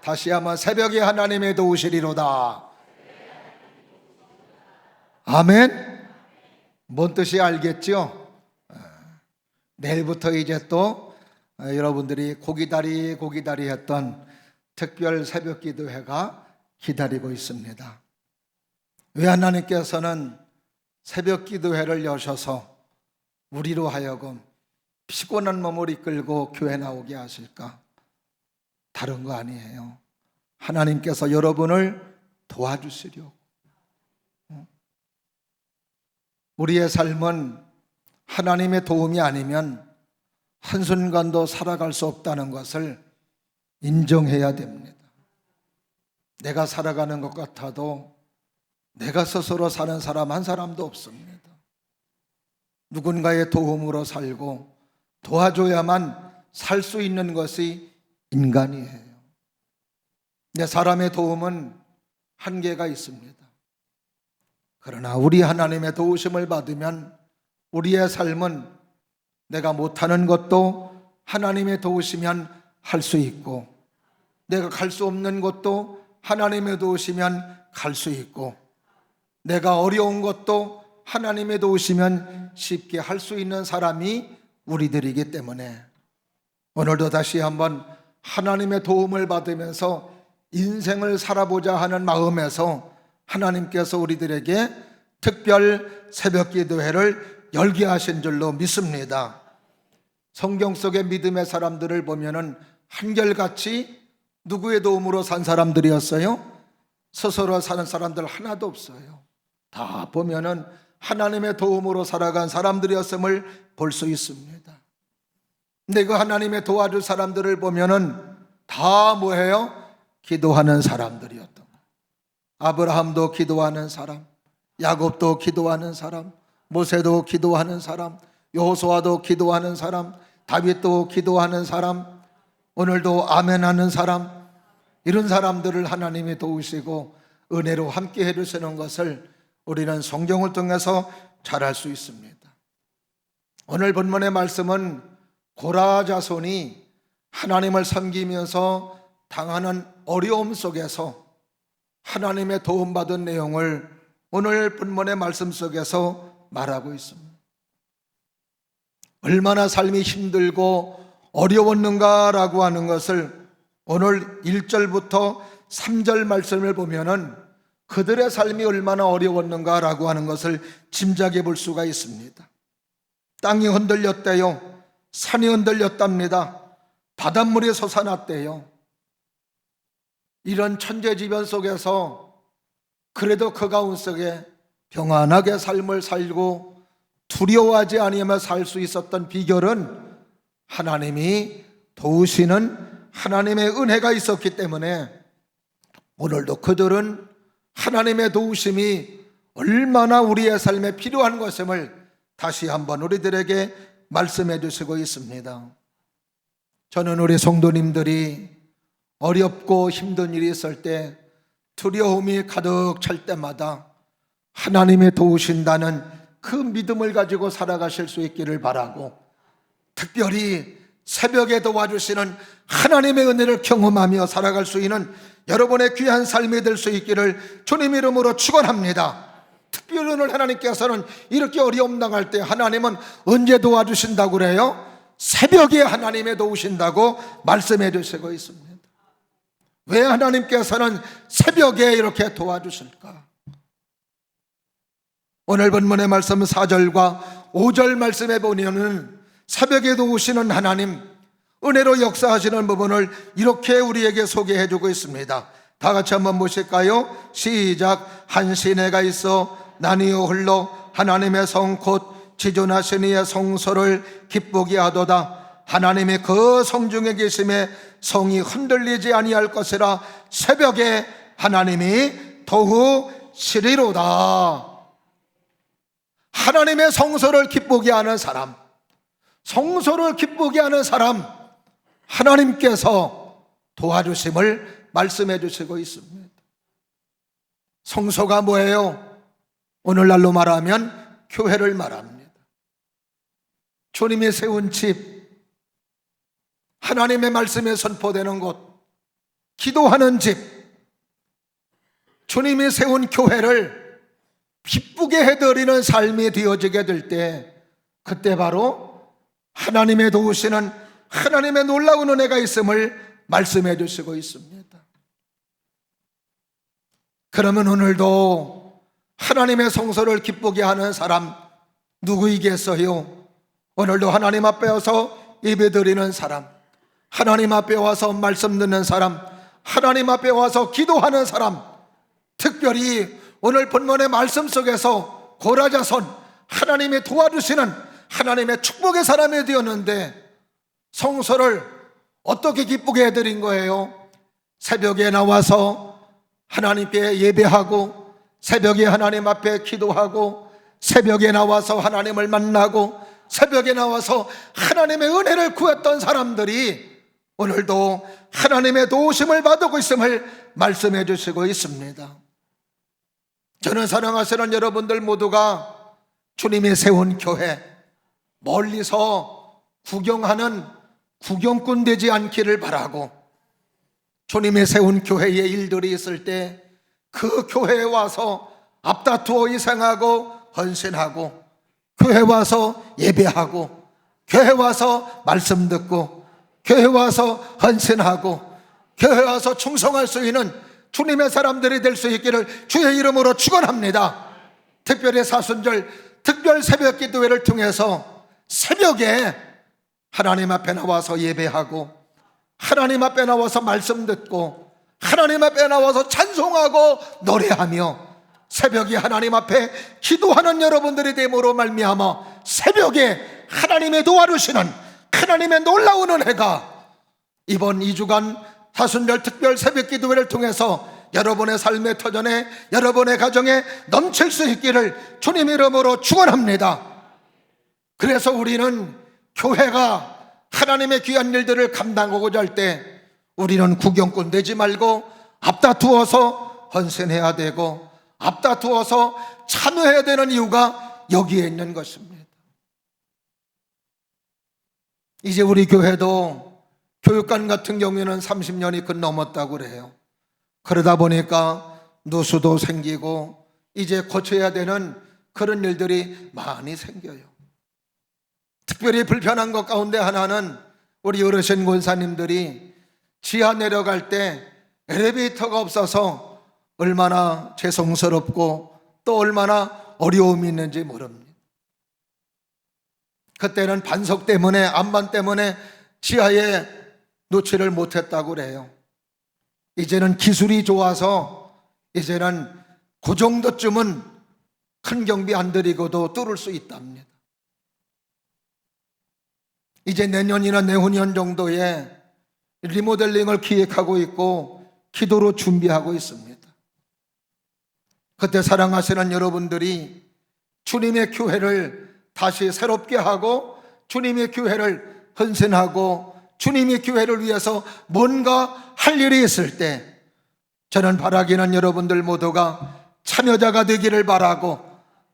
다시 한번 새벽에 하나님의 도우시리로다. 아멘. 뭔 뜻이 알겠죠? 내일부터 이제 또 여러분들이 고기다리 했던 특별 새벽 기도회가 기다리고 있습니다. 왜 하나님께서는 새벽 기도회를 여셔서 우리로 하여금 피곤한 몸을 이끌고 교회 나오게 하실까? 다른 거 아니에요. 하나님께서 여러분을 도와주시려고. 우리의 삶은 하나님의 도움이 아니면 한순간도 살아갈 수 없다는 것을 인정해야 됩니다. 내가 살아가는 것 같아도 내가 스스로 사는 사람 한 사람도 없습니다. 누군가의 도움으로 살고 도와줘야만 살 수 있는 것이 인간이에요. 근데 사람의 도움은 한계가 있습니다. 그러나 우리 하나님의 도우심을 받으면 우리의 삶은 내가 못하는 것도 하나님의 도우시면 할 수 있고, 내가 갈 수 없는 것도 하나님의 도우시면 갈 수 있고, 내가 어려운 것도 하나님의 도우시면 쉽게 할 수 있는 사람이 우리들이기 때문에 오늘도 다시 한번 하나님의 도움을 받으면서 인생을 살아보자 하는 마음에서 하나님께서 우리들에게 특별 새벽 기도회를 열게 하신 줄로 믿습니다. 성경 속의 믿음의 사람들을 보면은 한결같이 누구의 도움으로 산 사람들이었어요? 스스로 사는 사람들 하나도 없어요. 다 보면은 하나님의 도움으로 살아간 사람들이었음을 볼 수 있습니다. 근데 그 하나님의 도와줄 사람들을 보면은 다 뭐예요? 기도하는 사람들이었던 거예요. 아브라함도 기도하는 사람, 야곱도 기도하는 사람, 모세도 기도하는 사람, 여호수아도 기도하는 사람, 다윗도 기도하는 사람, 오늘도 아멘하는 사람, 이런 사람들을 하나님이 도우시고 은혜로 함께 해주시는 것을 우리는 성경을 통해서 잘 알 수 있습니다. 오늘 본문의 말씀은 고라 자손이 하나님을 섬기면서 당하는 어려움 속에서 하나님의 도움받은 내용을 오늘 본문의 말씀 속에서 말하고 있습니다. 얼마나 삶이 힘들고 어려웠는가라고 하는 것을 오늘 1절부터 3절 말씀을 보면은 그들의 삶이 얼마나 어려웠는가라고 하는 것을 짐작해 볼 수가 있습니다. 땅이 흔들렸대요. 산이 흔들렸답니다. 바닷물이 솟아났대요. 이런 천재지변 속에서 그래도 그 가운데 속에 평안하게 삶을 살고 두려워하지 아니하며 살 수 있었던 비결은 하나님이 도우시는 하나님의 은혜가 있었기 때문에 오늘도 그들은 하나님의 도우심이 얼마나 우리의 삶에 필요한 것임을 다시 한번 우리들에게 말씀해 주시고 있습니다. 저는 우리 성도님들이 어렵고 힘든 일이 있을 때, 두려움이 가득 찰 때마다 하나님의 도우신다는 그 믿음을 가지고 살아가실 수 있기를 바라고, 특별히 새벽에 도와주시는 하나님의 은혜를 경험하며 살아갈 수 있는 여러분의 귀한 삶이 될 수 있기를 주님 이름으로 축원합니다. 특별히 오늘 하나님께서는 이렇게 어려움 당할 때 하나님은 언제 도와주신다고 그래요? 새벽에 하나님의 도우신다고 말씀해 주시고 있습니다. 왜 하나님께서는 새벽에 이렇게 도와주실까? 오늘 본문의 말씀 4절과 5절 말씀에 보면은 새벽에 도우시는 하나님, 은혜로 역사하시는 부분을 이렇게 우리에게 소개해 주고 있습니다. 다 같이 한번 보실까요? 시작. 한 시내가 있어 나뉘어 흘러 하나님의 성 곧 지존하신 이의 성소를 기쁘게 하도다. 하나님의 그 성중에 계심에 성이 흔들리지 아니할 것이라. 새벽에 하나님이 도우시리로다. 하나님의 성소를 기쁘게 하는 사람, 성소를 기쁘게 하는 사람, 하나님께서 도와주심을 말씀해 주시고 있습니다. 성소가 뭐예요? 오늘날로 말하면 교회를 말합니다. 주님이 세운 집, 하나님의 말씀에 선포되는 곳, 기도하는 집, 주님이 세운 교회를 기쁘게 해드리는 삶이 되어지게 될 때, 그때 바로 하나님의 도우시는 하나님의 놀라운 은혜가 있음을 말씀해 주시고 있습니다. 그러면 오늘도 하나님의 성소를 기쁘게 하는 사람 누구이겠어요? 오늘도 하나님 앞에 와서 예배드리는 사람, 하나님 앞에 와서 말씀 듣는 사람, 하나님 앞에 와서 기도하는 사람, 특별히 오늘 본문의 말씀 속에서 고라자손, 하나님이 도와주시는 하나님의 축복의 사람이 되었는데, 성소를 어떻게 기쁘게 해드린 거예요? 새벽에 나와서 하나님께 예배하고, 새벽에 하나님 앞에 기도하고, 새벽에 나와서 하나님을 만나고, 새벽에 나와서 하나님의 은혜를 구했던 사람들이 오늘도 하나님의 도우심을 받고 있음을 말씀해 주시고 있습니다. 저는 사랑하시는 여러분들 모두가 주님이 세운 교회, 멀리서 구경하는 구경꾼 되지 않기를 바라고, 주님이 세운 교회에 일들이 있을 때 그 교회에 와서 앞다투어 희생하고 헌신하고, 교회 와서 예배하고, 교회 와서 말씀 듣고, 교회 와서 헌신하고, 교회 와서 충성할 수 있는 주님의 사람들이 될 수 있기를 주의 이름으로 축원합니다. 특별히 사순절 특별 새벽 기도회를 통해서 새벽에 하나님 앞에 나와서 예배하고, 하나님 앞에 나와서 말씀 듣고, 하나님 앞에 나와서 찬송하고 노래하며, 새벽에 하나님 앞에 기도하는 여러분들이 됨으로 말미암아 새벽에 하나님의 도와주시는 하나님의 놀라운 은혜가 이번 2주간 사순절 특별 새벽 기도회를 통해서 여러분의 삶의 터전에, 여러분의 가정에 넘칠 수 있기를 주님 이름으로 축원합니다. 그래서 우리는 교회가 하나님의 귀한 일들을 감당하고자 할 때 우리는 구경꾼 되지 말고 앞다투어서 헌신해야 되고, 앞다투어서 참여해야 되는 이유가 여기에 있는 것입니다. 이제 우리 교회도 교육관 같은 경우에는 30년이 그 넘었다고 그래요. 그러다 보니까 누수도 생기고 이제 고쳐야 되는 그런 일들이 많이 생겨요. 특별히 불편한 것 가운데 하나는 우리 어르신 권사님들이 지하 내려갈 때 엘리베이터가 없어서 얼마나 죄송스럽고 또 얼마나 어려움이 있는지 모릅니다. 그때는 반석 때문에, 안반 때문에 지하에 놓지를 못했다고 그래요. 이제는 기술이 좋아서 이제는 그 정도쯤은 큰 경비 안 들이고도 뚫을 수 있답니다. 이제 내년이나 내후년 정도에 리모델링을 기획하고 있고 기도로 준비하고 있습니다. 그때 사랑하시는 여러분들이 주님의 교회를 다시 새롭게 하고, 주님의 교회를 헌신하고, 주님의 교회를 위해서 뭔가 할 일이 있을 때 저는 바라기는 여러분들 모두가 참여자가 되기를 바라고,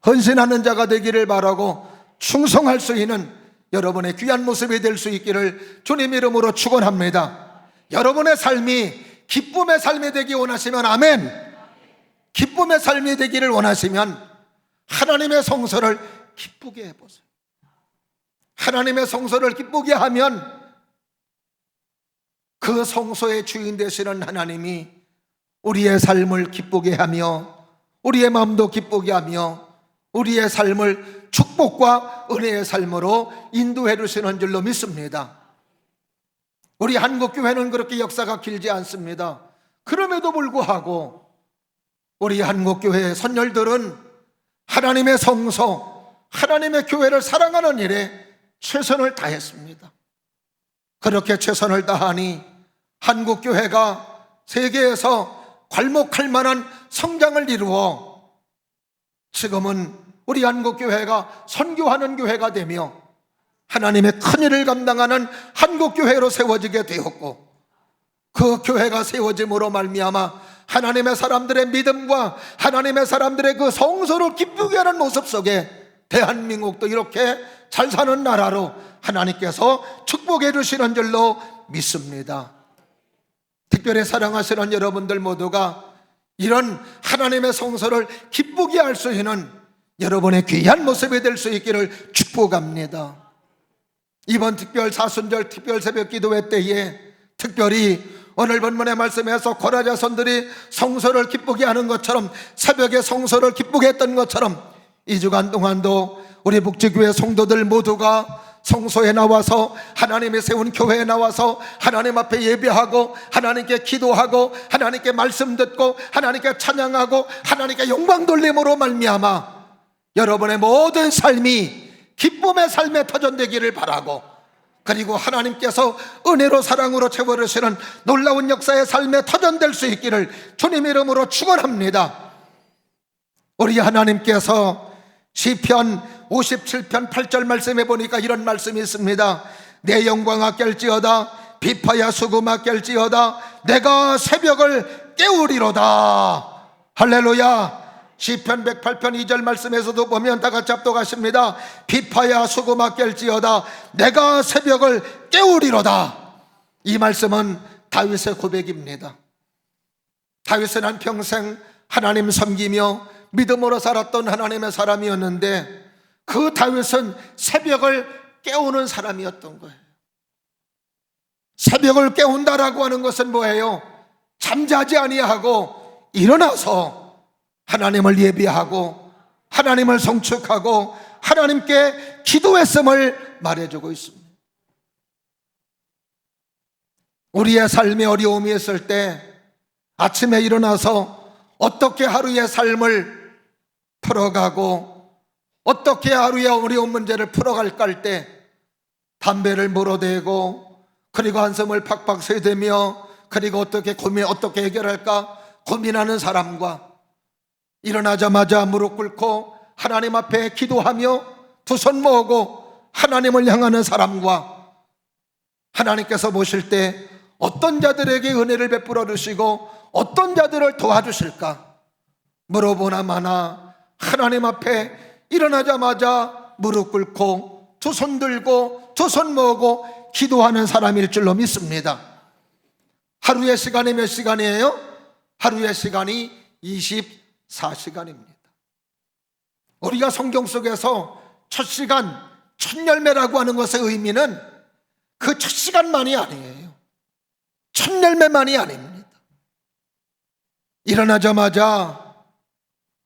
헌신하는 자가 되기를 바라고, 충성할 수 있는 여러분의 귀한 모습이 될 수 있기를 주님 이름으로 축원합니다. 여러분의 삶이 기쁨의 삶이 되기 원하시면 아멘. 기쁨의 삶이 되기를 원하시면 하나님의 성소를 기쁘게 해보세요. 하나님의 성소를 기쁘게 하면 그 성소의 주인 되시는 하나님이 우리의 삶을 기쁘게 하며, 우리의 마음도 기쁘게 하며, 우리의 삶을 축복과 은혜의 삶으로 인도해 주시는 줄로 믿습니다. 우리 한국교회는 그렇게 역사가 길지 않습니다. 그럼에도 불구하고 우리 한국교회의 선열들은 하나님의 성소, 하나님의 교회를 사랑하는 일에 최선을 다했습니다. 그렇게 최선을 다하니 한국교회가 세계에서 괄목할 만한 성장을 이루어 지금은 우리 한국교회가 선교하는 교회가 되며 하나님의 큰 일을 감당하는 한국교회로 세워지게 되었고, 그 교회가 세워짐으로 말미암아 하나님의 사람들의 믿음과 하나님의 사람들의 그 성소를 기쁘게 하는 모습 속에 대한민국도 이렇게 잘 사는 나라로 하나님께서 축복해 주시는 줄로 믿습니다. 특별히 사랑하시는 여러분들 모두가 이런 하나님의 성소를 기쁘게 할 수 있는 여러분의 귀한 모습이 될 수 있기를 축복합니다. 이번 특별 사순절 특별 새벽 기도회 때에 특별히 오늘 본문의 말씀에서 고라자손들이 성소를 기쁘게 하는 것처럼, 새벽에 성소를 기쁘게 했던 것처럼 이 주간 동안도 우리 북지교회 성도들 모두가 성소에 나와서 하나님이 세운 교회에 나와서 하나님 앞에 예배하고 하나님께 기도하고 하나님께 말씀 듣고 하나님께 찬양하고 하나님께 영광 돌림으로 말미암아 여러분의 모든 삶이 기쁨의 삶에 터전되기를 바라고, 그리고 하나님께서 은혜로 사랑으로 채워주시는 놀라운 역사의 삶에 터전될 수 있기를 주님 이름으로 축원합니다. 우리 하나님께서 시편 57편 8절 말씀에 보니까 이런 말씀이 있습니다. 내 영광아 깰지어다, 비파야 수금아 깰지어다, 내가 새벽을 깨우리로다. 할렐루야. 시편 108편 2절 말씀에서도 보면 다 같이 합독하십니다. 비파야 수금아 깰지어다, 내가 새벽을 깨우리로다. 이 말씀은 다윗의 고백입니다. 다윗은 한평생 하나님 섬기며 믿음으로 살았던 하나님의 사람이었는데 그 다윗은 새벽을 깨우는 사람이었던 거예요. 새벽을 깨운다라고 하는 것은 뭐예요? 잠자지 아니하고 일어나서 하나님을 예비하고 하나님을 성축하고 하나님께 기도했음을 말해주고 있습니다. 우리의 삶에 어려움이 있을 때 아침에 일어나서 어떻게 하루의 삶을 풀어가고 어떻게 하루의 어려운 문제를 풀어갈까 할 때 담배를 물어대고 그리고 한숨을 팍팍 새대며 그리고 어떻게 해결할까 고민하는 사람과 일어나자마자 무릎 꿇고 하나님 앞에 기도하며 두 손 모으고 하나님을 향하는 사람과 하나님께서 보실 때 어떤 자들에게 은혜를 베풀어 주시고 어떤 자들을 도와주실까 물어보나 마나 하나님 앞에 일어나자마자 무릎 꿇고 두 손 들고 두 손 모으고 기도하는 사람일 줄로 믿습니다. 하루의 시간이 몇 시간이에요? 하루의 시간이 24시간입니다. 우리가 성경 속에서 첫 시간, 첫 열매라고 하는 것의 의미는 그 첫 시간만이 아니에요. 첫 열매만이 아닙니다. 일어나자마자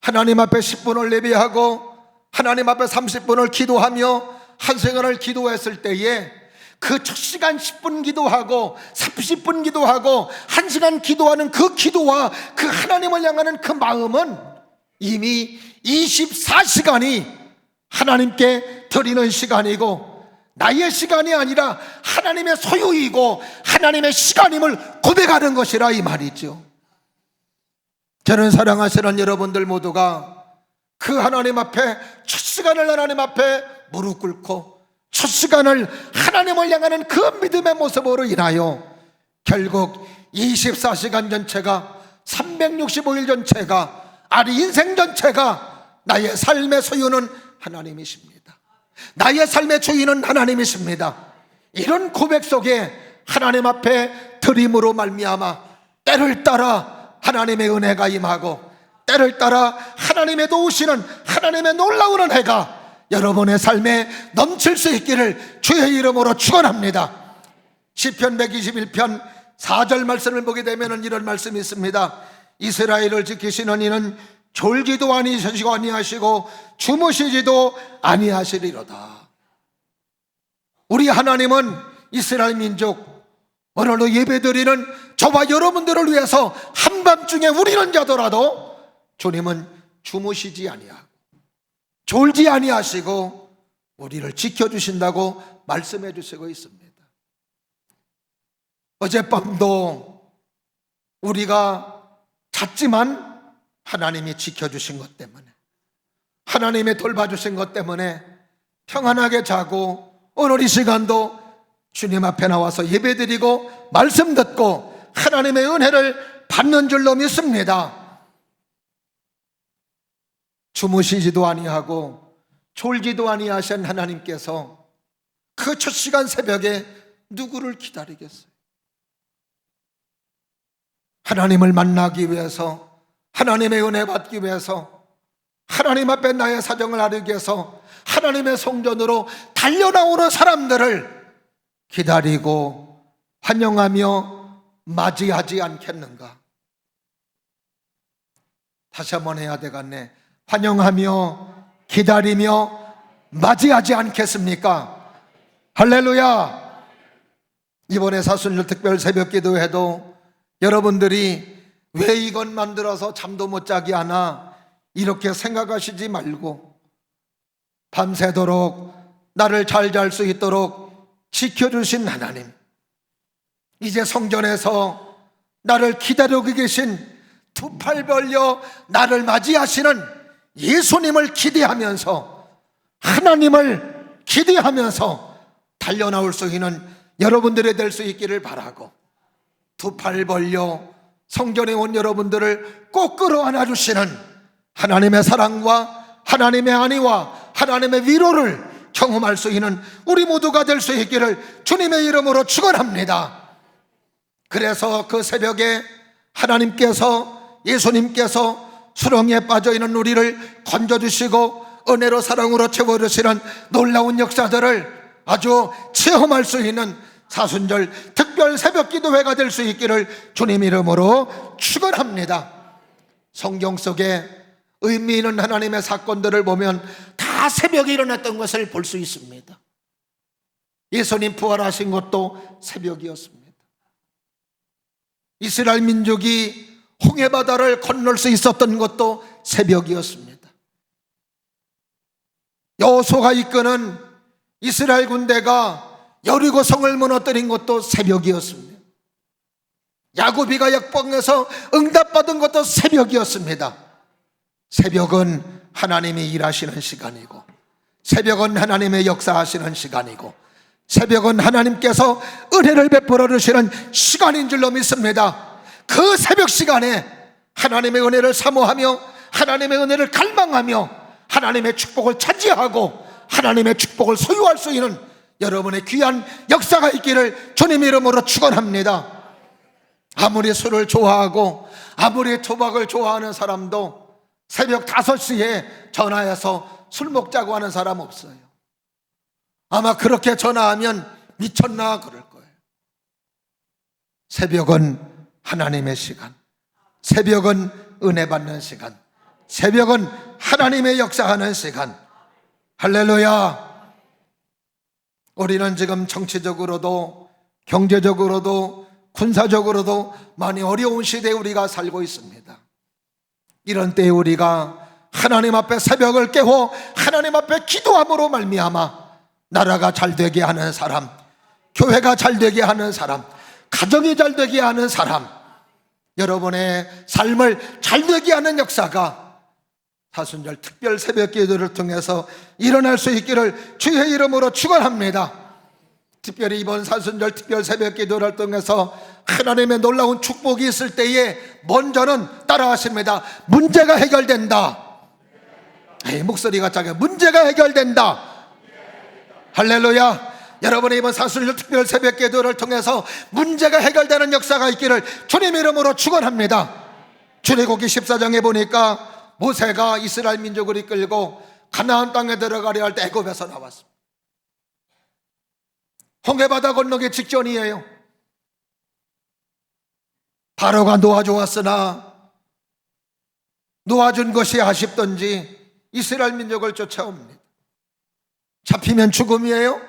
하나님 앞에 10분을 예배하고 하나님 앞에 30분을 기도하며 한 시간을 기도했을 때에 그 첫 시간 10분 기도하고 30분 기도하고 1시간 기도하는 그 기도와 그 하나님을 향하는 그 마음은 이미 24시간이 하나님께 드리는 시간이고 나의 시간이 아니라 하나님의 소유이고 하나님의 시간임을 고백하는 것이라 이 말이죠. 저는 사랑하시는 여러분들 모두가 그 하나님 앞에 첫 시간을 하나님 앞에 무릎 꿇고 첫 시간을 하나님을 향하는 그 믿음의 모습으로 인하여 결국 24시간 전체가 365일 전체가 아니 인생 전체가 나의 삶의 소유는 하나님이십니다. 나의 삶의 주인은 하나님이십니다. 이런 고백 속에 하나님 앞에 드림으로 말미암아 때를 따라 하나님의 은혜가 임하고 때를 따라 하나님의 도우시는 하나님의 놀라운 은혜가 여러분의 삶에 넘칠 수 있기를 주의 이름으로 축원합니다. 시편 121편 4절 말씀을 보게 되면 이런 말씀이 있습니다. 이스라엘을 지키시는 이는 졸지도 아니하시고 주무시지도 아니하시리로다. 우리 하나님은 이스라엘 민족 오늘도 예배드리는 저와 여러분들을 위해서 한밤중에 우리는 자더라도 주님은 주무시지 아니하고 졸지 아니하시고 우리를 지켜주신다고 말씀해 주시고 있습니다. 어젯밤도 우리가 잤지만 하나님이 지켜주신 것 때문에 하나님이 돌봐주신 것 때문에 평안하게 자고 오늘 이 시간도 주님 앞에 나와서 예배드리고 말씀 듣고 하나님의 은혜를 받는 줄로 믿습니다. 주무시지도 아니하고 졸지도 아니하신 하나님께서 그 첫 시간 새벽에 누구를 기다리겠어요? 하나님을 만나기 위해서, 하나님의 은혜 받기 위해서, 하나님 앞에 나의 사정을 알기 위해서 하나님의 성전으로 달려나오는 사람들을 기다리고 환영하며 맞이하지 않겠는가? 다시 한번 해야 되겠네. 환영하며 기다리며 맞이하지 않겠습니까? 할렐루야. 이번에 사순절 특별 새벽 기도회도 여러분들이 왜 이것 만들어서 잠도 못 자게 하나 이렇게 생각하시지 말고, 밤새도록 나를 잘 잘 수 있도록 지켜주신 하나님, 이제 성전에서 나를 기다리고 계신 두 팔 벌려 나를 맞이하시는 예수님을 기대하면서, 하나님을 기대하면서 달려나올 수 있는 여러분들이 될 수 있기를 바라고, 두 팔 벌려 성전에 온 여러분들을 꼭 끌어안아 주시는 하나님의 사랑과 하나님의 안위와 하나님의 위로를 경험할 수 있는 우리 모두가 될 수 있기를 주님의 이름으로 축원합니다. 그래서 그 새벽에 하나님께서, 예수님께서 수렁에 빠져있는 우리를 건져주시고 은혜로 사랑으로 채워주시는 놀라운 역사들을 아주 체험할 수 있는 사순절 특별 새벽 기도회가 될 수 있기를 주님 이름으로 축원합니다. 성경 속에 의미 있는 하나님의 사건들을 보면 다 새벽에 일어났던 것을 볼 수 있습니다. 예수님 부활하신 것도 새벽이었습니다. 이스라엘 민족이 홍해바다를 건널 수 있었던 것도 새벽이었습니다. 여호수아가 이끄는 이스라엘 군대가 여리고 성을 무너뜨린 것도 새벽이었습니다. 야고비가 역방에서 응답받은 것도 새벽이었습니다. 새벽은 하나님이 일하시는 시간이고, 새벽은 하나님의 역사하시는 시간이고, 새벽은 하나님께서 은혜를 베풀어 주시는 시간인 줄로 믿습니다. 그 새벽 시간에 하나님의 은혜를 사모하며 하나님의 은혜를 갈망하며 하나님의 축복을 차지하고 하나님의 축복을 소유할 수 있는 여러분의 귀한 역사가 있기를 주님 이름으로 축원합니다. 아무리 술을 좋아하고 아무리 도박을 좋아하는 사람도 새벽 5시에 전화해서 술 먹자고 하는 사람 없어요. 아마 그렇게 전화하면 미쳤나 그럴 거예요. 새벽은 하나님의 시간, 새벽은 은혜 받는 시간, 새벽은 하나님의 역사하는 시간. 할렐루야. 우리는 지금 정치적으로도 경제적으로도 군사적으로도 많이 어려운 시대에 우리가 살고 있습니다. 이런 때에 우리가 하나님 앞에 새벽을 깨워 하나님 앞에 기도함으로 말미암아 나라가 잘 되게 하는 사람, 교회가 잘 되게 하는 사람, 가정이 잘 되게 하는 사람, 여러분의 삶을 잘 되게 하는 역사가 사순절 특별 새벽 기도를 통해서 일어날 수 있기를 주의 이름으로 축원합니다. 특별히 이번 사순절 특별 새벽 기도를 통해서 하나님의 놀라운 축복이 있을 때에 먼저는 따라하십니다. 문제가 해결된다. 목소리가 작아요. 문제가 해결된다. 할렐루야. 여러분의 이번 사순절 특별 새벽 기도를 통해서 문제가 해결되는 역사가 있기를 주님 이름으로 축원합니다. 출애굽기 14장에 보니까 모세가 이스라엘 민족을 이끌고 가나안 땅에 들어가려 할 때 애굽에서 나왔습니다. 홍해바다 건너기 직전이에요. 바로가 놓아주었으나 놓아준 것이 아쉽던지 이스라엘 민족을 쫓아옵니다. 잡히면 죽음이에요.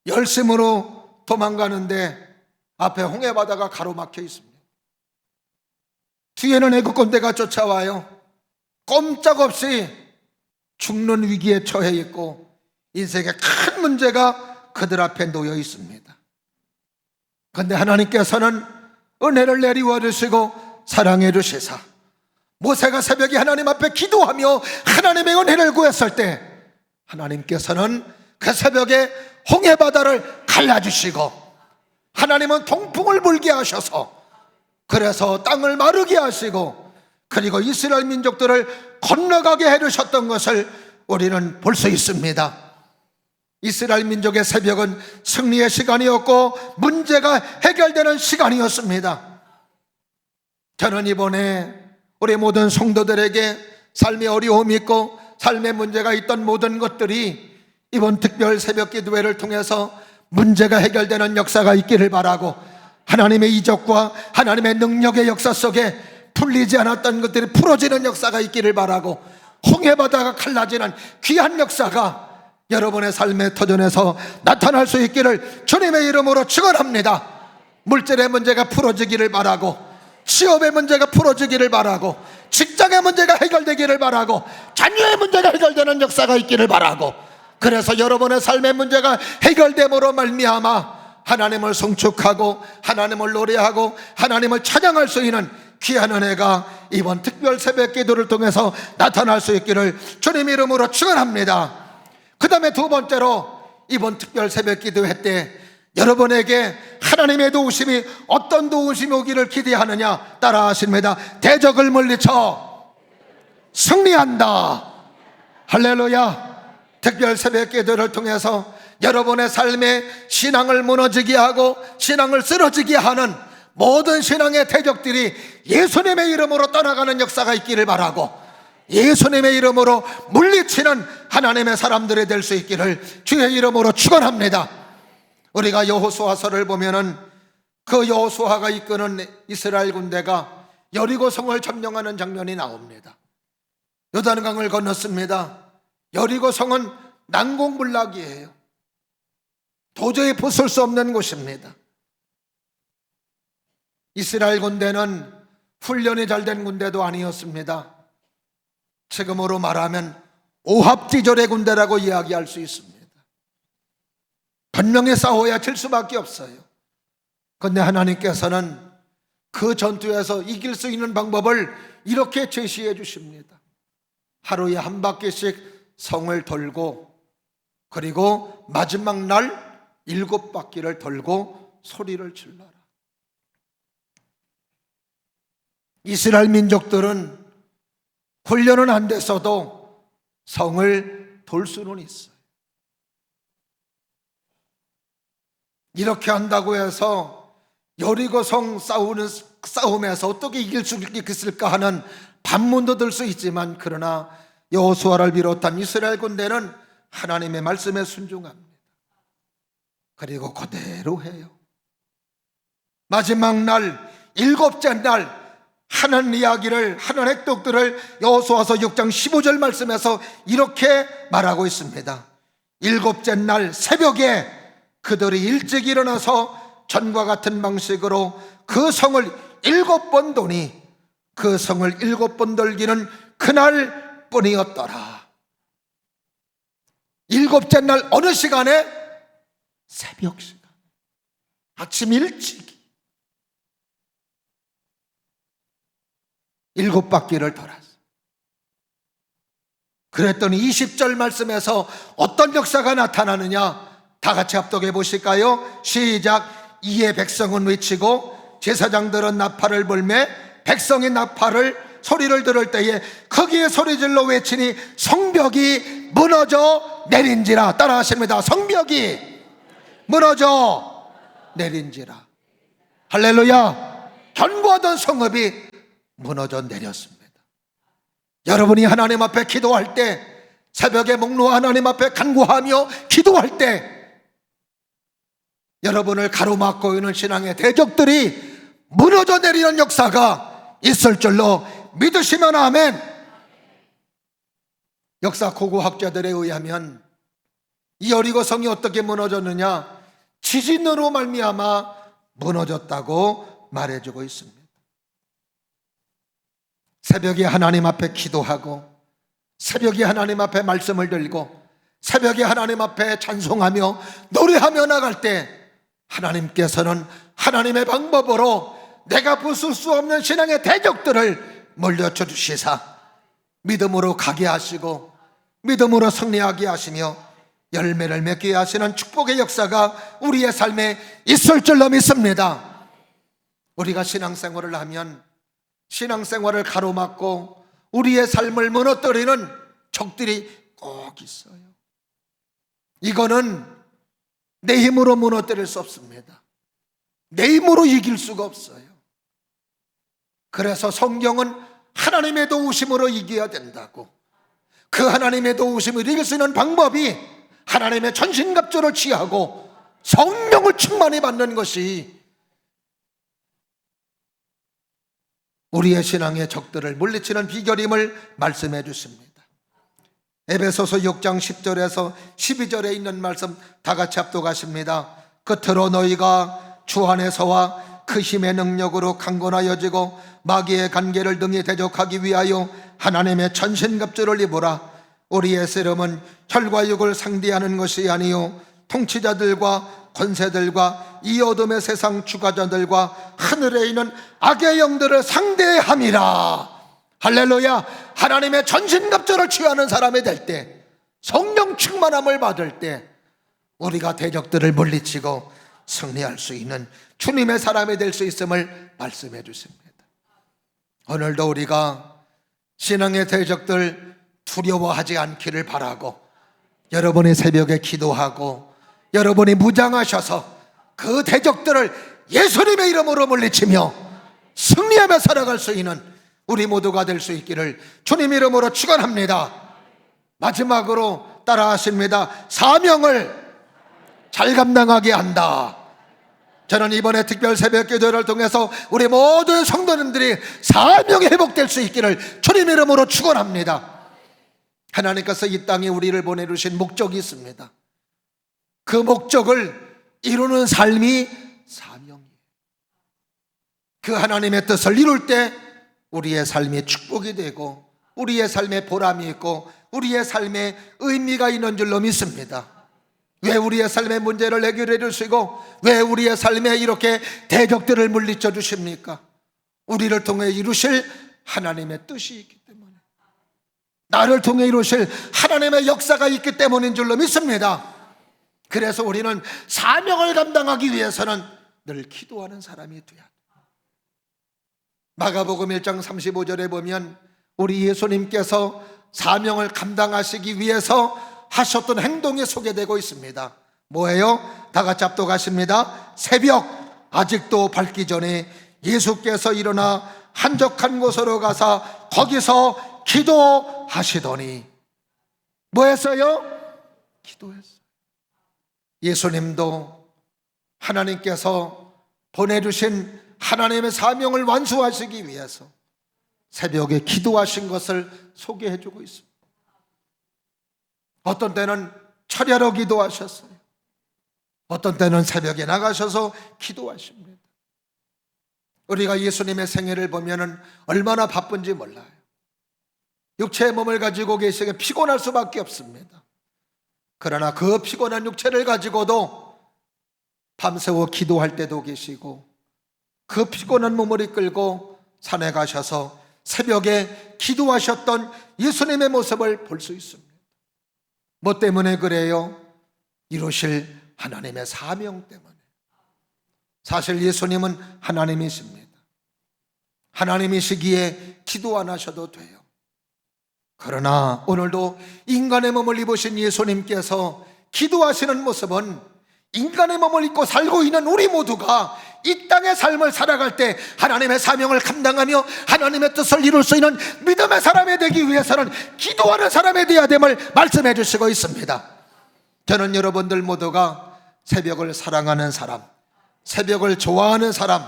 열심으로 도망가는데 앞에 홍해바다가 가로막혀 있습니다. 뒤에는 애국 군대가 쫓아와요. 꼼짝없이 죽는 위기에 처해 있고 인생의 큰 문제가 그들 앞에 놓여 있습니다. 그런데 하나님께서는 은혜를 내리워 주시고 사랑해 주시사 모세가 새벽에 하나님 앞에 기도하며 하나님의 은혜를 구했을 때 하나님께서는 그 새벽에 홍해바다를 갈라주시고 하나님은 동풍을 불게 하셔서 그래서 땅을 마르게 하시고 그리고 이스라엘 민족들을 건너가게 해주셨던 것을 우리는 볼 수 있습니다. 이스라엘 민족의 새벽은 승리의 시간이었고 문제가 해결되는 시간이었습니다. 저는 이번에 우리 모든 성도들에게 삶의 어려움이 있고 삶의 문제가 있던 모든 것들이 이번 특별 새벽 기도회를 통해서 문제가 해결되는 역사가 있기를 바라고, 하나님의 이적과 하나님의 능력의 역사 속에 풀리지 않았던 것들이 풀어지는 역사가 있기를 바라고, 홍해바다가 갈라지는 귀한 역사가 여러분의 삶의 터전에서 나타날 수 있기를 주님의 이름으로 축원합니다. 물질의 문제가 풀어지기를 바라고, 취업의 문제가 풀어지기를 바라고, 직장의 문제가 해결되기를 바라고, 자녀의 문제가 해결되는 역사가 있기를 바라고, 그래서 여러분의 삶의 문제가 해결됨으로 말미암아 하나님을 송축하고 하나님을 노래하고 하나님을 찬양할 수 있는 귀한 은혜가 이번 특별 새벽 기도를 통해서 나타날 수 있기를 주님 이름으로 축원합니다. 그 다음에 두 번째로, 이번 특별 새벽 기도회 때 여러분에게 하나님의 도우심이 어떤 도우심이 오기를 기대하느냐, 따라 하십니다. 대적을 물리쳐 승리한다. 할렐루야. 특별 새벽 기도를 통해서 여러분의 삶에 신앙을 무너지게 하고 신앙을 쓰러지게 하는 모든 신앙의 대적들이 예수님의 이름으로 떠나가는 역사가 있기를 바라고, 예수님의 이름으로 물리치는 하나님의 사람들이 될 수 있기를 주의 이름으로 축원합니다. 우리가 여호수아서를 보면은 그 여호수아가 이끄는 이스라엘 군대가 여리고 성을 점령하는 장면이 나옵니다. 요단강을 건넜습니다. 여리고 성은 난공불락이에요. 도저히 부술 수 없는 곳입니다. 이스라엘 군대는 훈련이 잘 된 군대도 아니었습니다. 지금으로 말하면 오합지졸의 군대라고 이야기할 수 있습니다. 분명히 싸워야 질 수밖에 없어요. 그런데 하나님께서는 그 전투에서 이길 수 있는 방법을 이렇게 제시해 주십니다. 하루에 한 바퀴씩 성을 돌고, 그리고 마지막 날 7바퀴를 돌고 소리를 질러라. 이스라엘 민족들은 훈련은 안 됐어도 성을 돌 수는 있어요. 이렇게 한다고 해서 여리고 성 싸움에서 어떻게 이길 수 있을까 하는 반문도 들 수 있지만, 그러나 여호수아를 비롯한 이스라엘 군대는 하나님의 말씀에 순종합니다. 그리고 그대로 해요. 마지막 날 7째 날 하는 이야기를, 하는 획독들을 여호수아서 6장 15절 말씀에서 이렇게 말하고 있습니다. 7째 날 새벽에 그들이 일찍 일어나서 전과 같은 방식으로 그 성을 7번 도니 그 성을 7번 돌기는 그날 뿐이었더라. 7째 날 어느 시간에? 새벽 시간, 아침 일찍 7바퀴를 돌았어. 그랬더니 20절 말씀에서 어떤 역사가 나타나느냐, 다 같이 합독해 보실까요? 시작. 이에 백성은 외치고 제사장들은 나팔을 불매 백성이 나팔을 소리를 들을 때에 크게 소리질러 외치니 성벽이 무너져 내린지라. 따라 하십니다. 성벽이 무너져 내린지라. 할렐루야. 견고하던 성읍이 무너져 내렸습니다. 여러분이 하나님 앞에 기도할 때, 새벽에 목놓아 하나님 앞에 간구하며 기도할 때, 여러분을 가로막고 있는 신앙의 대적들이 무너져 내리는 역사가 있을 줄로 믿으시면 아멘. 역사 고고학자들에 의하면 이 여리고 성이 어떻게 무너졌느냐, 지진으로 말미암아 무너졌다고 말해주고 있습니다. 새벽에 하나님 앞에 기도하고, 새벽에 하나님 앞에 말씀을 들고, 새벽에 하나님 앞에 찬송하며 노래하며 나갈 때 하나님께서는 하나님의 방법으로 내가 부술 수 없는 신앙의 대적들을 물려쳐 주시사 믿음으로 가게 하시고 믿음으로 승리하게 하시며 열매를 맺게 하시는 축복의 역사가 우리의 삶에 있을 줄로 믿습니다. 우리가 신앙생활을 하면 신앙생활을 가로막고 우리의 삶을 무너뜨리는 적들이 꼭 있어요. 이거는 내 힘으로 무너뜨릴 수 없습니다. 내 힘으로 이길 수가 없어요. 그래서 성경은 하나님의 도우심으로 이겨야 된다고, 그 하나님의 도우심을 이길 수 있는 방법이 하나님의 전신갑주를 취하고 성령을 충만히 받는 것이 우리의 신앙의 적들을 물리치는 비결임을 말씀해 주십니다. 에베소서 6장 10절에서 12절에 있는 말씀 다 같이 합독하십니다. 끝으로 너희가 주 안에서와 그 힘의 능력으로 강건하여지고 마귀의 관계를 등에 대적하기 위하여 하나님의 전신갑주를 입으라. 우리의 씨름은 혈과 육을 상대하는 것이 아니요 통치자들과 권세들과 이 어둠의 세상 주관자들과 하늘에 있는 악의 영들을 상대함이라. 할렐루야. 하나님의 전신갑주를 취하는 사람이 될 때, 성령 충만함을 받을 때 우리가 대적들을 물리치고 승리할 수 있는 주님의 사람이 될 수 있음을 말씀해 주십니다. 오늘도 우리가 신앙의 대적들 두려워하지 않기를 바라고, 여러분이 새벽에 기도하고 여러분이 무장하셔서 그 대적들을 예수님의 이름으로 물리치며 승리하며 살아갈 수 있는 우리 모두가 될 수 있기를 주님 이름으로 축원합니다. 마지막으로 따라하십니다. 사명을 잘 감당하게 한다. 저는 이번에 특별 새벽 기도를 통해서 우리 모든 성도님들이 사명이 회복될 수 있기를 주님 이름으로 축원합니다. 하나님께서 이 땅에 우리를 보내주신 목적이 있습니다. 그 목적을 이루는 삶이 사명이에요. 그 하나님의 뜻을 이룰 때 우리의 삶이 축복이 되고 우리의 삶에 보람이 있고 우리의 삶에 의미가 있는 줄로 믿습니다. 왜 우리의 삶의 문제를 해결해 주시고 왜 우리의 삶에 이렇게 대적들을 물리쳐 주십니까? 우리를 통해 이루실 하나님의 뜻이 있기 때문에, 나를 통해 이루실 하나님의 역사가 있기 때문인 줄로 믿습니다. 그래서 우리는 사명을 감당하기 위해서는 늘 기도하는 사람이 돼야 돼요. 마가복음 1장 35절에 보면 우리 예수님께서 사명을 감당하시기 위해서 하셨던 행동이 소개되고 있습니다. 뭐예요? 다 같이 합독하십니다. 새벽 아직도 밝기 전에 예수께서 일어나 한적한 곳으로 가서 거기서 기도하시더니, 뭐 했어요? 기도했어요. 예수님도 하나님께서 보내주신 하나님의 사명을 완수하시기 위해서 새벽에 기도하신 것을 소개해주고 있습니다. 어떤 때는 철야로 기도하셨어요. 어떤 때는 새벽에 나가셔서 기도하십니다. 우리가 예수님의 생애를 보면 얼마나 바쁜지 몰라요. 육체의 몸을 가지고 계시기에 피곤할 수밖에 없습니다. 그러나 그 피곤한 육체를 가지고도 밤새워 기도할 때도 계시고 그 피곤한 몸을 이끌고 산에 가셔서 새벽에 기도하셨던 예수님의 모습을 볼 수 있습니다. 뭐 때문에 그래요? 이루실 하나님의 사명 때문에. 사실 예수님은 하나님이십니다. 하나님이시기에 기도 안 하셔도 돼요. 그러나 오늘도 인간의 몸을 입으신 예수님께서 기도하시는 모습은 인간의 몸을 입고 살고 있는 우리 모두가 이 땅의 삶을 살아갈 때 하나님의 사명을 감당하며 하나님의 뜻을 이룰 수 있는 믿음의 사람이 되기 위해서는 기도하는 사람이 되어야 됨을 말씀해 주시고 있습니다. 저는 여러분들 모두가 새벽을 사랑하는 사람, 새벽을 좋아하는 사람,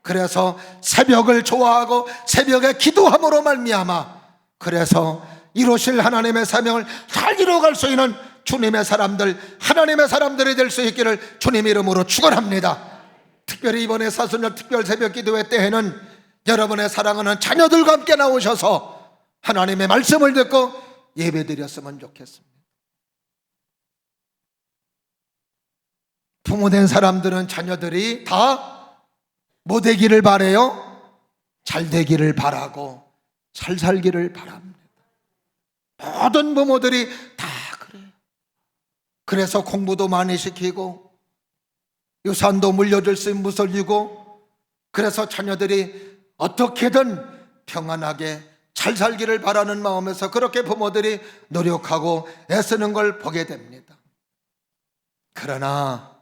그래서 새벽을 좋아하고 새벽에 기도함으로 말미암아 그래서 이루실 하나님의 사명을 잘 이루어갈 수 있는 주님의 사람들, 하나님의 사람들이 될 수 있기를 주님 이름으로 축원합니다. 특별히 이번에 사순절 특별 새벽 기도회 때에는 여러분의 사랑하는 자녀들과 함께 나오셔서 하나님의 말씀을 듣고 예배드렸으면 좋겠습니다. 부모된 사람들은 자녀들이 다 뭐 되기를 바라요? 잘 되기를 바라고 잘 살기를 바랍니다. 모든 부모들이 다 그래요. 그래서 공부도 많이 시키고 유산도 물려줄 수 있는 무설리고, 그래서 자녀들이 어떻게든 평안하게 잘 살기를 바라는 마음에서 그렇게 부모들이 노력하고 애쓰는 걸 보게 됩니다. 그러나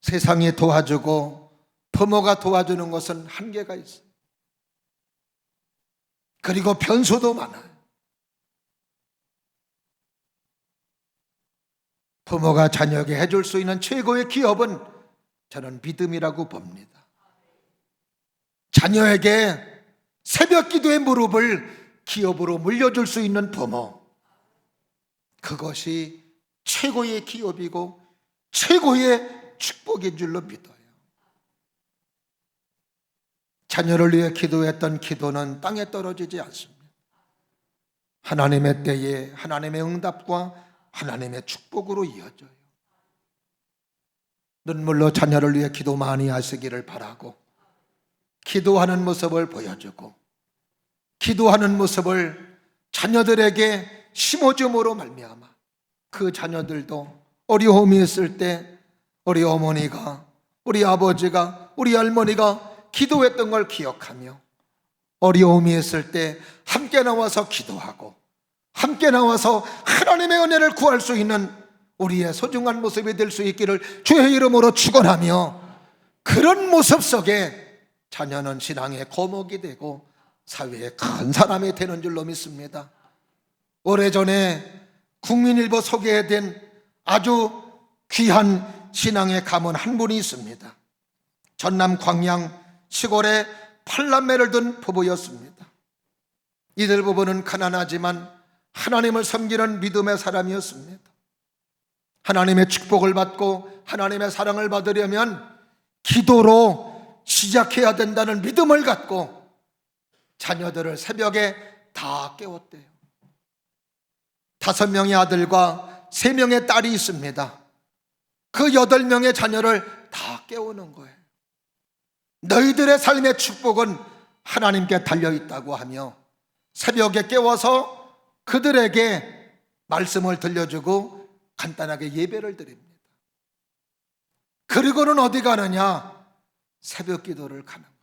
세상이 도와주고 부모가 도와주는 것은 한계가 있어요. 그리고 변수도 많아요. 부모가 자녀에게 해줄 수 있는 최고의 기업은 저는 믿음이라고 봅니다. 자녀에게 새벽 기도의 무릎을 기업으로 물려줄 수 있는 부모, 그것이 최고의 기업이고 최고의 축복인 줄로 믿어요. 자녀를 위해 기도했던 기도는 땅에 떨어지지 않습니다. 하나님의 때에 하나님의 응답과 하나님의 축복으로 이어져요. 눈물로 자녀를 위해 기도 많이 하시기를 바라고, 기도하는 모습을 보여주고 기도하는 모습을 자녀들에게 심어줌으로 말미암아 그 자녀들도 어려움이 있을 때 우리 어머니가, 우리 아버지가, 우리 할머니가 기도했던 걸 기억하며 어려움이 있을 때 함께 나와서 기도하고 함께 나와서 하나님의 은혜를 구할 수 있는 우리의 소중한 모습이 될 수 있기를 주의 이름으로 축원하며, 그런 모습 속에 자녀는 신앙의 거목이 되고 사회의 큰 사람이 되는 줄로 믿습니다. 오래전에 국민일보 소개된 아주 귀한 신앙의 가문 한 분이 있습니다. 전남 광양 시골에 8남매를 둔 부부였습니다. 이들 부부는 가난하지만 하나님을 섬기는 믿음의 사람이었습니다. 하나님의 축복을 받고 하나님의 사랑을 받으려면 기도로 시작해야 된다는 믿음을 갖고 자녀들을 새벽에 다 깨웠대요. 5명의 아들과 3명의 딸이 있습니다. 그 8명의 자녀를 다 깨우는 거예요. 너희들의 삶의 축복은 하나님께 달려있다고 하며 새벽에 깨워서 그들에게 말씀을 들려주고 간단하게 예배를 드립니다. 그리고는 어디 가느냐? 새벽 기도를 가는 거예요.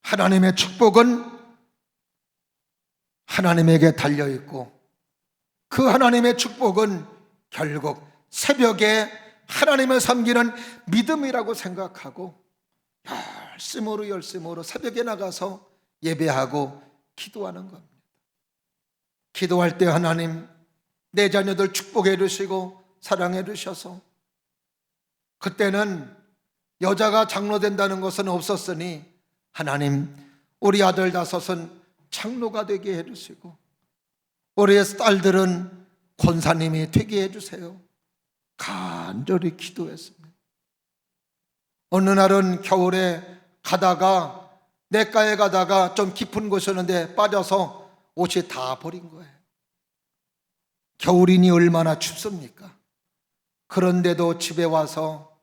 하나님의 축복은 하나님에게 달려있고 그 하나님의 축복은 결국 새벽에 하나님을 섬기는 믿음이라고 생각하고 열심으로 새벽에 나가서 예배하고 기도하는 겁니다. 기도할 때 하나님, 내 자녀들 축복해 주시고 사랑해 주셔서, 그때는 여자가 장로 된다는 것은 없었으니 하나님, 우리 아들 5은 장로가 되게 해 주시고 우리의 딸들은 권사님이 되게 해 주세요. 간절히 기도했습니다. 어느 날은 겨울에 가다가 냇가에 가다가 좀 깊은 곳이었는데 빠져서 옷이 다 버린 거예요. 겨울이니 얼마나 춥습니까? 그런데도 집에 와서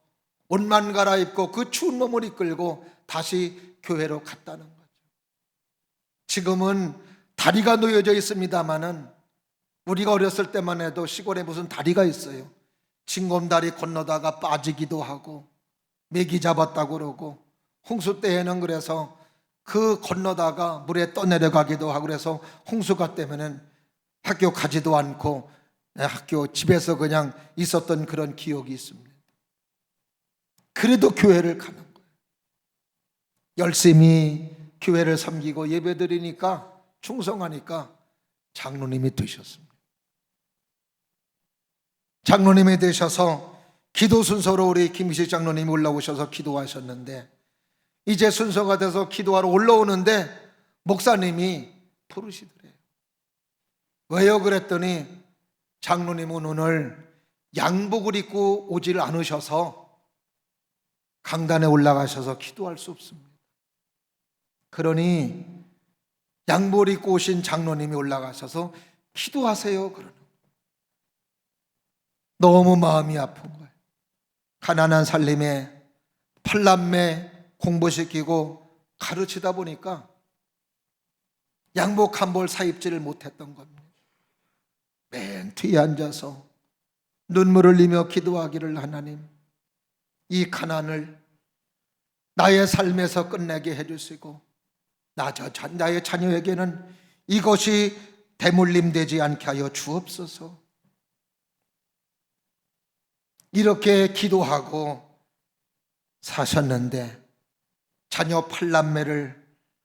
옷만 갈아입고 그 추운 몸을 이끌고 다시 교회로 갔다는 거죠. 지금은 다리가 놓여져 있습니다마는 우리가 어렸을 때만 해도 시골에 무슨 다리가 있어요. 징검다리 건너다가 빠지기도 하고 메기 잡았다고 그러고, 홍수 때에는 그래서 그 건너다가 물에 떠내려가기도 하고, 그래서 홍수가 때문에 학교 가지도 않고 학교 집에서 그냥 있었던 그런 기억이 있습니다. 그래도 교회를 가는 거예요. 열심히 교회를 섬기고 예배드리니까, 충성하니까 장로님이 되셨습니다. 장로님이 되셔서 기도 순서로 우리 김희식 장로님이 올라오셔서 기도하셨는데, 이제 순서가 돼서 기도하러 올라오는데 목사님이 부르시더래요. 왜요? 그랬더니 장로님은 오늘 양복을 입고 오질 않으셔서 강단에 올라가셔서 기도할 수 없습니다. 그러니 양복을 입고 오신 장로님이 올라가셔서 기도하세요 그러는 거예요. 너무 마음이 아픈 거예요. 가난한 살림에 8남매 공부시키고 가르치다 보니까 양복 한 벌 사입지를 못했던 겁니다. 맨 뒤에 앉아서 눈물을 흘리며 기도하기를, 하나님, 이 가난을 나의 삶에서 끝내게 해주시고 나의 자녀에게는 이것이 대물림 되지 않게 하여 주옵소서. 이렇게 기도하고 사셨는데 자녀 8남매를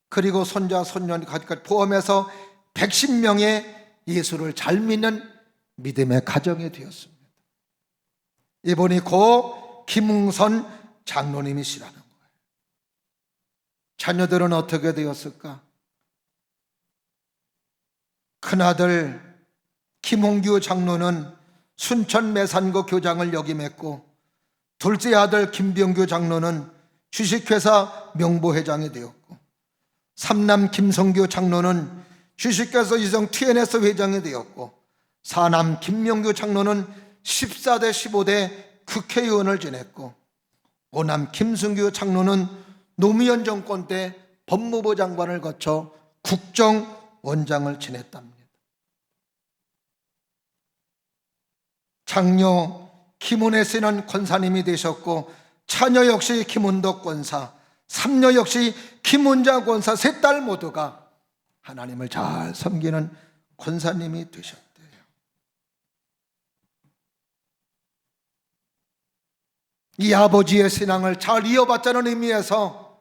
그리고 손자 손녀까지 포함해서 110명의 예수를 잘 믿는 믿음의 가정이 되었습니다. 이분이 고 김웅선 장로님이시라는 거예요. 자녀들은 어떻게 되었을까? 큰아들 김홍규 장로는 순천 매산고 교장을 역임했고, 둘째 아들 김병규 장로는 주식회사 명보회장이 되었고, 삼남 김성규 장로는 주식회사 이성 TNS 회장이 되었고, 사남 김명규 장로는 14대 15대 국회의원을 지냈고, 오남 김승규 장로는 노무현 정권 때 법무부 장관을 거쳐 국정원장을 지냈답니다. 장녀 김은혜 씨는 권사님이 되셨고, 차녀 역시 김은덕 권사, 삼녀 역시 김은자 권사, 세 딸 모두가 하나님을 잘 섬기는 권사님이 되셨대요. 이 아버지의 신앙을 잘 이어받자는 의미에서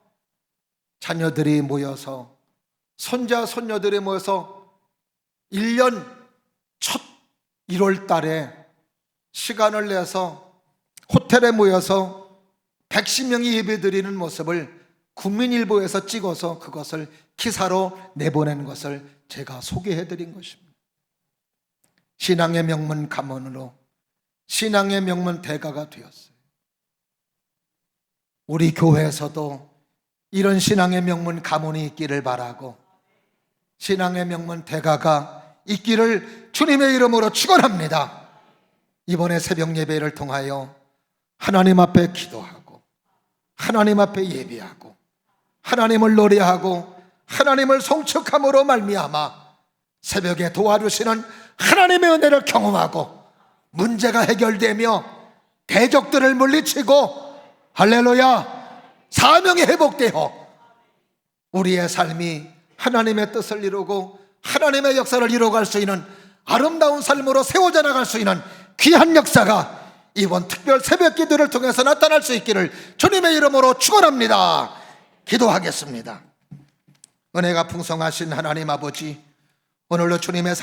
자녀들이 모여서, 손자 손녀들이 모여서 1년 첫 1월 달에 시간을 내서 호텔에 모여서 110명이 예배드리는 모습을 국민일보에서 찍어서 그것을 기사로 내보낸 것을 제가 소개해드린 것입니다. 신앙의 명문 가문으로 신앙의 명문 대가가 되었어요. 우리 교회에서도 이런 신앙의 명문 가문이 있기를 바라고, 신앙의 명문 대가가 있기를 주님의 이름으로 축원합니다. 이번에 새벽 예배를 통하여 하나님 앞에 기도하고, 하나님 앞에 예배하고, 하나님을 노래하고, 하나님을 송축함으로 말미암아 새벽에 도와주시는 하나님의 은혜를 경험하고, 문제가 해결되며 대적들을 물리치고, 할렐루야, 사명이 회복되어 우리의 삶이 하나님의 뜻을 이루고 하나님의 역사를 이루어갈 수 있는 아름다운 삶으로 세워져 나갈 수 있는 귀한 역사가 이번 특별 새벽 기도를 통해서 나타날 수 있기를 주님의 이름으로 축원합니다. 기도하겠습니다. 은혜가 풍성하신 하나님 아버지, 오늘도 주님의 사랑